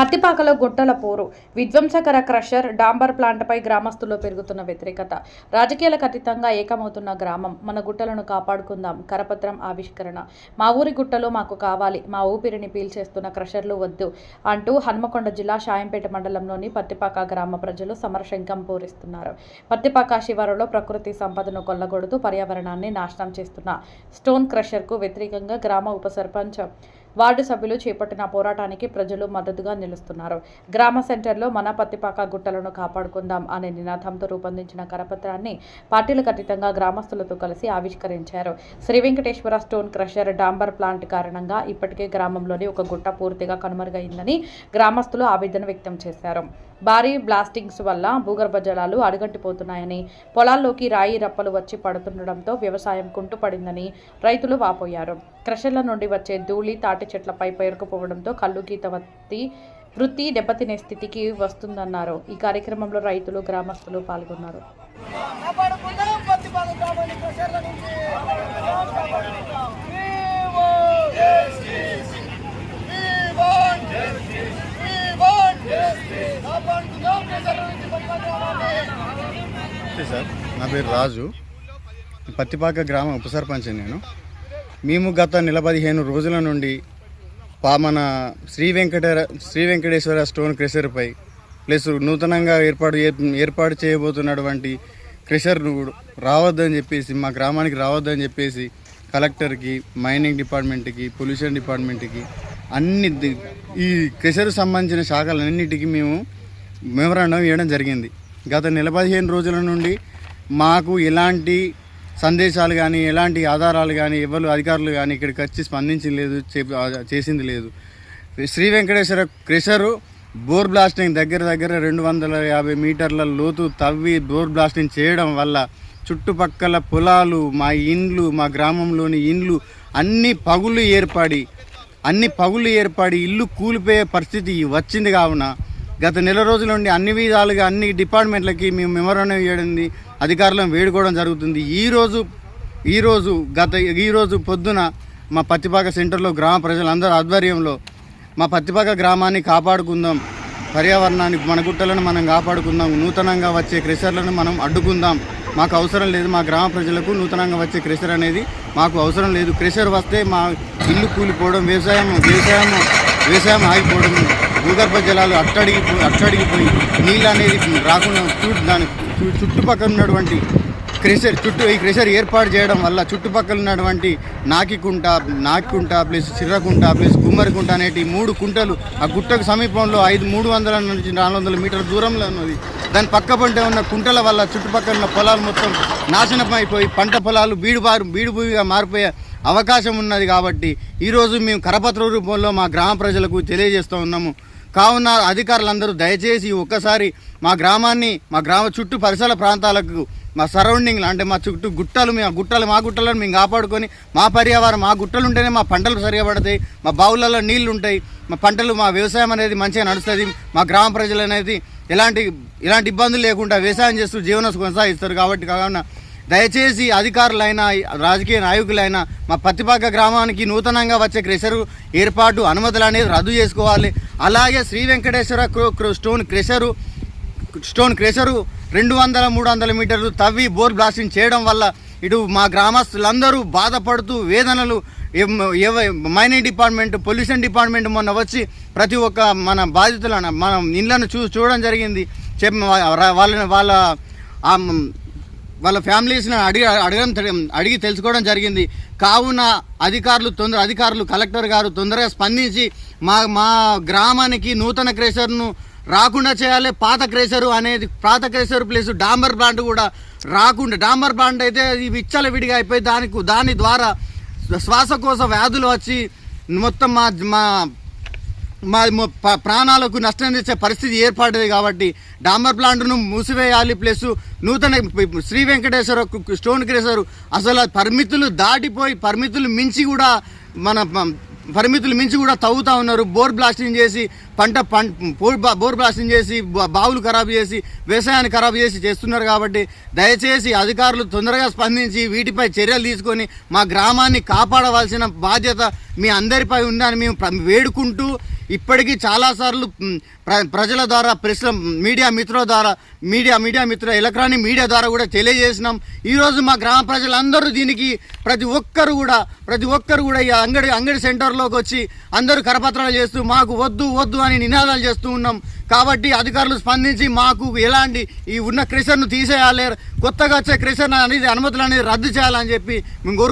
పత్తిపాకలో గుట్టల పోరు, విధ్వంసకర క్రషర్, డాంబర్ ప్లాంట్పై గ్రామస్తుల్లో పెరుగుతున్న వ్యతిరేకత. రాజకీయాలకు అతీతంగా ఏకమవుతున్న గ్రామం. మన గుట్టలను కాపాడుకుందాం. కరపత్రం ఆవిష్కరణ. మా ఊరి గుట్టలు మాకు కావాలి. మా ఊపిరిని పీల్చేస్తున్న క్రషర్లు వద్దు అంటూ హన్మకొండ జిల్లా షాయంపేట మండలంలోని పత్తిపాక గ్రామ ప్రజలు సమరశంఖం పూరిస్తున్నారు. పత్తిపాక శివారులో ప్రకృతి సంపదను కొల్లగొడుతూ పర్యావరణాన్ని నాశనం చేస్తున్న స్టోన్ క్రషర్కు వ్యతిరేకంగా గ్రామ ఉప సర్పంచ్, వార్డు సభ్యులు చేపట్టిన పోరాటానికి ప్రజలు మద్దతుగా నిలుస్తున్నారు. గ్రామ సెంటర్లో మన పత్తిపాక గుట్టలను కాపాడుకుందాం అనే నినాదంతో రూపొందించిన కరపత్రాన్ని పార్టీలకు అతీతంగా గ్రామస్తులతో కలిసి ఆవిష్కరించారు. శ్రీ వెంకటేశ్వర స్టోన్ క్రషర్, డాంబర్ ప్లాంట్ కారణంగా ఇప్పటికే గ్రామంలోని ఒక గుట్ట పూర్తిగా కనుమరుగైందని గ్రామస్తులు ఆవేదన వ్యక్తం చేశారు. భారీ బ్లాస్టింగ్స్ వల్ల భూగర్భ జలాలు అడుగంటిపోతున్నాయని, పొలాల్లోకి రాయి రప్పలు వచ్చి పడుతుండటంతో వ్యవసాయం కుంటుపడిందని రైతులు వాపోయారు. క్రషర్ల నుండి వచ్చే ధూళి తాటి చెట్లపై పేరుకుపోవడంతో కల్లు గీత వృత్తి దెబ్బతినే స్థితికి వస్తుందన్నారు. ఈ కార్యక్రమంలో రైతులు, గ్రామస్తులు పాల్గొన్నారు. సార్, నా పేరు రాజు. పత్తిపాక గ్రామ ఉప సర్పంచ్. మేము గత 15 రోజుల నుండి మన శ్రీ వెంకటేశ్వర స్టోన్ క్రెషర్పై ప్లస్ నూతనంగా ఏర్పాటు చేయబోతున్నటువంటి క్రెషర్ను రావద్దని చెప్పేసి, మా గ్రామానికి రావద్దని చెప్పేసి కలెక్టర్కి, మైనింగ్ డిపార్ట్మెంట్కి, పొల్యూషన్ డిపార్ట్మెంట్కి, ఈ క్రెషర్కు సంబంధించిన శాఖలన్నిటికీ మేము మెమరాండం ఇవ్వడం జరిగింది. గత 15 రోజుల నుండి మాకు ఎలాంటి సందేశాలు కానీ, ఎలాంటి ఆధారాలు కానీ, ఎవరు అధికారులు కానీ ఇక్కడికి వచ్చి స్పందించింది లేదు, చేసింది లేదు. శ్రీ వెంకటేశ్వర క్రెషరు బోర్ బ్లాస్టింగ్ దగ్గర 250 మీటర్ల లోతు తవ్వి బోర్ బ్లాస్టింగ్ చేయడం వల్ల చుట్టుపక్కల పొలాలు, మా ఇండ్లు, మా గ్రామంలోని ఇండ్లు అన్ని పగులు ఏర్పడి ఇల్లు కూలిపోయే పరిస్థితి వచ్చింది. కావున గత నెల రోజుల నుండి అన్ని విధాలుగా అన్ని డిపార్ట్మెంట్లకి మేము మెమోరాండం ఇవ్వడింది, అధికారులను వేడుకోవడం జరుగుతుంది. ఈరోజు పొద్దున మా పత్తిపాక సెంటర్లో గ్రామ ప్రజలందరూ ఆధ్వర్యంలో మా పత్తిపాక గ్రామాన్ని కాపాడుకుందాం, పర్యావరణాన్ని, మన గుట్టలను మనం కాపాడుకుందాం, నూతనంగా వచ్చే క్రెషర్లను మనం అడ్డుకుందాం. మాకు అవసరం లేదు, మా గ్రామ ప్రజలకు నూతనంగా వచ్చే క్రెషర్ అనేది మాకు అవసరం లేదు. క్రెషర్ వస్తే మా ఇల్లు కూలిపోవడం, వ్యవసాయం ఆగిపోవడం, భూగర్భ జలాలు అట్టడిగిపోయి నీళ్ళు అనేది రాకుండా దాని చుట్టుపక్కల ఉన్నటువంటి ఈ క్రెషర్ ఏర్పాటు చేయడం వల్ల చుట్టుపక్కల ఉన్నటువంటి నాకికుంట ప్లస్ చిర్రకుంట ప్లస్ గుమ్మరికుంట అనేటి 3 కుంటలు ఆ గుట్టకు సమీపంలో 300 నుంచి 400 మీటర్ల దూరంలో ఉన్నది. దాని పక్క పంట ఉన్న కుంటల వల్ల చుట్టుపక్కల ఉన్న పొలాలు మొత్తం నాశనం అయిపోయి పంట పొలాలు బీడు భూమిగా మారిపోయే అవకాశం ఉన్నది. కాబట్టి ఈరోజు మేము కరపత్ర రూపంలో మా గ్రామ ప్రజలకు తెలియజేస్తూ ఉన్నాము. కావున అధికారులందరూ దయచేసి ఒక్కసారి మా గ్రామ చుట్టూ పరిసర ప్రాంతాలకు, మా సరౌండింగ్లు అంటే మా చుట్టూ మా గుట్టలను మేము కాపాడుకొని, మా పర్యావరణం, మా గుట్టలు ఉంటేనే మా పంటలు సరిగా పడతాయి, మా బావులలో నీళ్లు ఉంటాయి, మా పంటలు, మా వ్యవసాయం అనేది మంచిగా నడుస్తుంది. మా గ్రామ ప్రజలు అనేది ఎలాంటి ఇబ్బందులు లేకుండా వ్యవసాయం చేస్తూ జీవనం కొనసాగిస్తారు. కాబట్టి కావున దయచేసి అధికారులైనా, రాజకీయ నాయకులైనా మా పత్తిపాక గ్రామానికి నూతనంగా వచ్చే క్రెషర్ ఏర్పాటు అనుమతులు అనేది రద్దు చేసుకోవాలి. అలాగే శ్రీ వెంకటేశ్వర స్టోన్ క్రెషరు 200-300 మీటర్లు తవ్వి బోర్ బ్లాస్టింగ్ చేయడం వల్ల ఇటు మా గ్రామస్తులందరూ బాధపడుతూ వేదనలు, మైనింగ్ డిపార్ట్మెంట్, పొల్యూషన్ డిపార్ట్మెంట్ మొన్న వచ్చి ప్రతి ఒక్క మన బాధితులను, మన ఇళ్లను చూడడం జరిగింది. వాళ్ళ ఫ్యామిలీస్ని అడిగి తెలుసుకోవడం జరిగింది. కావున అధికారులు కలెక్టర్ గారు తొందరగా స్పందించి మా గ్రామానికి నూతన క్రెషర్ను రాకుండా చేయాలి. పాత క్రెషర్ ప్లస్ డాంబర్ ప్లాంట్ కూడా రాకుండా, డాంబర్ ప్లాంట్ అయితే విచ్చలవిడిగా అయిపోయి దాని ద్వారా శ్వాసకోశ వ్యాధులు వచ్చి మొత్తం మా ప్రాణాలకు నష్టం తెచ్చే పరిస్థితి ఏర్పడింది. కాబట్టి డాంబర్ ప్లాంట్ను మూసివేయాలి. ప్లస్ నూతన శ్రీ వెంకటేశ్వర స్టోన్ క్రెషర్ అసలు పరిమితులు దాటిపోయి పరిమితులు మించి కూడా తవ్వుతూ ఉన్నారు. బోర్ బ్లాస్టింగ్ చేసి బోర్ బ్లాస్టింగ్ చేసి బావులు ఖరాబు చేసి వ్యవసాయాన్ని ఖరాబు చేస్తున్నారు. కాబట్టి దయచేసి అధికారులు తొందరగా స్పందించి వీటిపై చర్యలు తీసుకొని మా గ్రామాన్ని కాపాడవలసిన బాధ్యత మీ అందరిపై ఉందని మేము వేడుకుంటూ ఇప్పటికీ చాలాసార్లు ప్రజల ద్వారా ప్రెస్ మీడియా మిత్రుల ద్వారా మీడియా మిత్రుల ఎలక్ట్రానిక్ మీడియా ద్వారా కూడా తెలియజేసినాం. ఈరోజు మా గ్రామ ప్రజలందరూ దీనికి ప్రతి ఒక్కరు కూడా ఈ అంగడి సెంటర్లోకి వచ్చి అందరూ కరపత్రాలు చేస్తూ మాకు వద్దు అని నినాదాలు చేస్తూ ఉన్నాం. కాబట్టి అధికారులు స్పందించి మాకు ఎలాంటి ఈ ఉన్న క్రెషర్ను తీసేయాలి, కొత్తగా వచ్చే క్రెషర్ అనేది అనుమతులు అనేది రద్దు చేయాలని చెప్పి మేము కోరుకుంటున్నాం.